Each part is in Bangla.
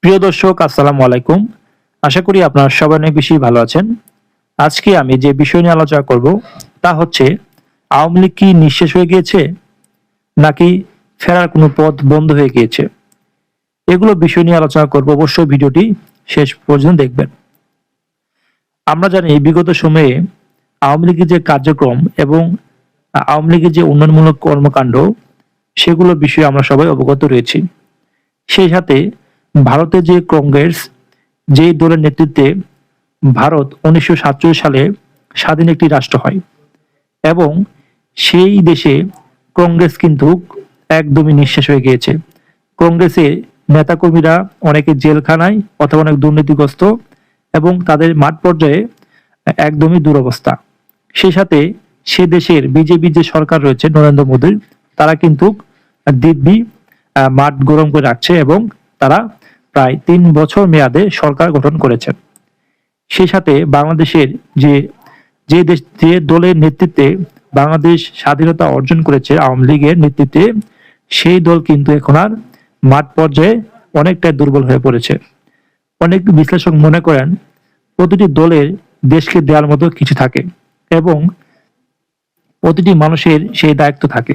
প্রিয় দর্শক, আসসালামু আলাইকুম। আশা করি আপনারা সবাই অনেক বেশি ভালো আছেন। আজকে আমি যে বিষয় নিয়ে আলোচনা করব তা হচ্ছে, আওয়ামী লীগ কি নিঃশেষ হয়ে গিয়েছে, নাকি ফেরার কোনো পথ বন্ধ হয়ে গিয়েছে? এগুলো বিষয় নিয়ে আলোচনা করব, অবশ্যই ভিডিওটি শেষ পর্যন্ত দেখবেন। আমরা জানি বিগত সময়ে আওয়ামী লীগের যে কার্যক্রম এবং আওয়ামী লীগের যে উন্নয়নমূলক কর্মকাণ্ড, সেগুলো বিষয়ে আমরা সবাই অবগত রয়েছি। সেই সাথে ভারতের যে কংগ্রেস, যেই দলের নেতৃত্বে ভারত 1947 সালে স্বাধীন একটি রাষ্ট্র হয় এবং সেই দেশে কংগ্রেস কিন্তু একদমই নিঃশেষ হয়ে গিয়েছে। কংগ্রেসের নেতাকর্মীরা অনেকে জেলখানায় অথবা অনেক দুর্নীতিগ্রস্ত এবং তাদের মাঠ পর্যায়ে একদমই দুরবস্থা। সেই সাথে সে দেশের বিজেপি যে সরকার রয়েছে নরেন্দ্র মোদীর, তারা কিন্তু দিব্যি মাঠ গরম করে রাখছে এবং তারা প্রায় 3 বছর মেয়াদে সরকার গঠন করেছেন। সেই সাথে বাংলাদেশের যে যে দলের নেতৃত্বে বাংলাদেশ স্বাধীনতা অর্জন করেছে, আওয়ামী লীগের নেতৃত্বে, সেই দল কিন্তু এখন আর মাঠ পর্যায়ে অনেকটাই দুর্বল হয়ে পড়েছে। অনেক বিশ্লেষক মনে করেন প্রতিটি দলের দেশকে দেওয়ার মতো কিছু থাকে এবং প্রতিটি মানুষের সেই দায়িত্ব থাকে।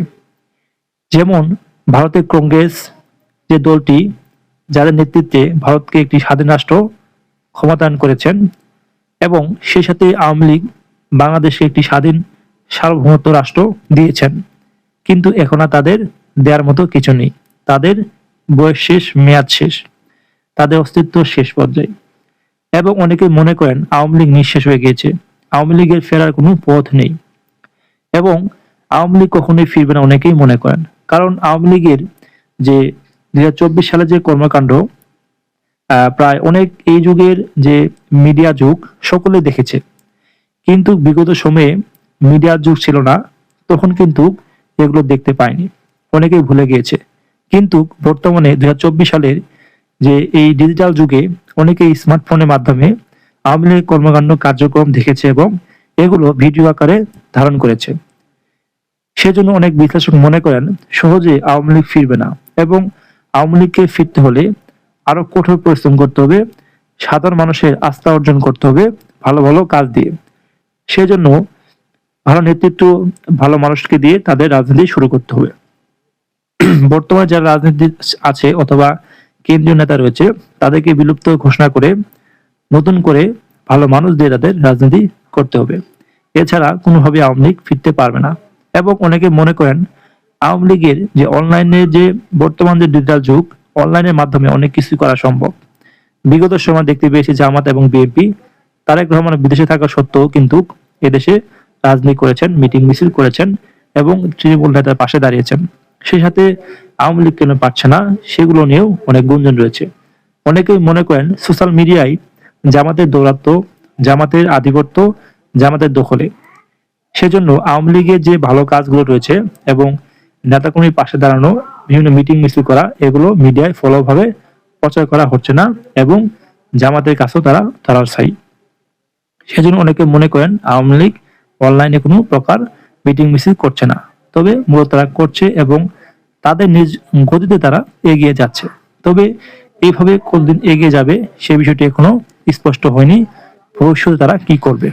যেমন ভারতের কংগ্রেস যে দলটি, যাদের নেতৃত্বে ভারতকে একটি স্বাধীন রাষ্ট্র ক্ষমতায়ন করেছেন, এবং সেই সাথে আওয়ামী লীগ বাংলাদেশকে একটি স্বাধীন সার্বভৌমত্ব রাষ্ট্র দিয়েছেন, কিন্তু এখন আর তাদের দেওয়ার মতো কিছু নেই। তাদের বয়স শেষ, মেয়াদ শেষ, তাদের অস্তিত্ব শেষ পর্যায়ে। এবং অনেকে মনে করেন আওয়ামী লীগ নিঃশেষ হয়ে গিয়েছে, আওয়ামী লীগের ফেরার কোনো পথ নেই এবং আওয়ামী লীগ কখনোই ফিরবে না, অনেকেই মনে করেন। কারণ আওয়ামী লীগের যে 2024 সালে যে কর্মকাণ্ড, প্রায় অনেক এই যুগের যে মিডিয়া যুগ সকলে দেখেছে, কিন্তু বিগত সময়ে মিডিয়ার যুগ ছিল না, তখন কিন্তু এগুলো দেখতে পায়নি, অনেকেই ভুলে গিয়েছে। কিন্তু বর্তমানে 2024 সালের যে এই ডিজিটাল যুগে অনেকেই স্মার্টফোনের মাধ্যমে আওয়ামী লীগের কর্মকাণ্ড কার্যক্রম দেখেছে এবং এগুলো ভিডিও আকারে ধারণ করেছে। সেজন্য অনেক বিশ্লেষক মনে করেন সহজে আওয়ামী লীগ ফিরবে না এবং আওয়ামী লীগকে ফিরতে হলে আরো কঠোর পরিশ্রম করতে হবে, সাধারণ মানুষের আস্থা অর্জন করতে হবে ভালো ভালো কাজ দিয়ে। সেজন্য ভালো নেতৃত্ব, ভালো মানুষকে দিয়ে তাদের রাজনীতি শুরু করতে হবে। বর্তমানে যারা রাজনীতি আছে অথবা কেন্দ্রীয় নেতা রয়েছে, তাদেরকে বিলুপ্ত ঘোষণা করে নতুন করে ভালো মানুষ দিয়ে তাদের রাজনীতি করতে হবে। এছাড়া কোনোভাবে আওয়ামী লীগ ফিরতে পারবে না। এবং অনেকে মনে করেন আওয়ামী লীগের যে অনলাইনে যে বর্তমান যে ডিজিটাল যুগ, অনলাইনের মাধ্যমে অনেক কিছু করা সম্ভব। বিগত সময় দেখতে পেয়েছি জামাত এবং বিএনপি, তারেক রহমান বিদেশে থাকা সত্ত্বেও কিন্তু এদেশে রাজনীতি করেছেন, মিটিং মিছিল করেছেন এবং তৃণমূল নেতার পাশে দাঁড়িয়েছেন। সেই সাথে আওয়ামী লীগ কেন পারছে না, সেগুলো নিয়েও অনেক গুঞ্জন রয়েছে। অনেকেই মনে করেন সোশ্যাল মিডিয়ায় জামাতের দৌরাত্ম্য, জামাতের আধিপত্য, জামাতের দখলে। সেজন্য আওয়ামী লীগের যে ভালো কাজগুলো রয়েছে এবং নেতাকর্মীর পাশে দাঁড়ানো, বিভিন্ন মিটিং মিছিল করা, এগুলো মিডিয়ায় ফলোভাবে প্রচার করা হচ্ছে না এবং জামাতের কাছেও তারা তারার ছাই। সেজন্য অনেকে মনে করেন আওয়ামী লীগ অনলাইনে কোনো প্রকার মিটিং মিছিল করছে না, তবে মূলত তারা করছে এবং তাদের নিজ গতিতে তারা এগিয়ে যাচ্ছে। তবে এইভাবে কতদিন এগিয়ে যাবে সে বিষয়টি এখনো স্পষ্ট হয়নি, ভবিষ্যতে তারা কি করবে।